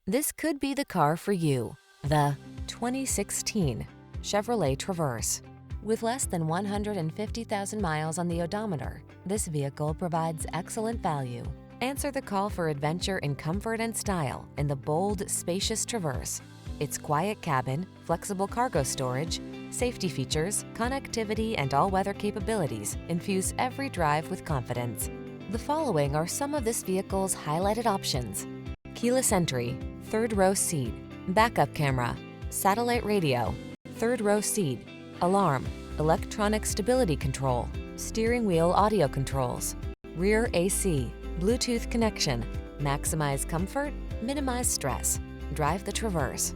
This could be the car for you. The 2016 Chevrolet Traverse. With less than 150,000 miles on the odometer, this vehicle provides excellent value. Answer the call for adventure in comfort and style in the bold, spacious Traverse. Its quiet cabin, flexible cargo storage, safety features, connectivity, and all-weather capabilities infuse every drive with confidence. The following are some of this vehicle's highlighted options: keyless entry, third row seat, backup camera, satellite radio, third row seat, alarm, electronic stability control, steering wheel audio controls, rear AC, Bluetooth connection. Maximize comfort, minimize stress. Drive the Traverse.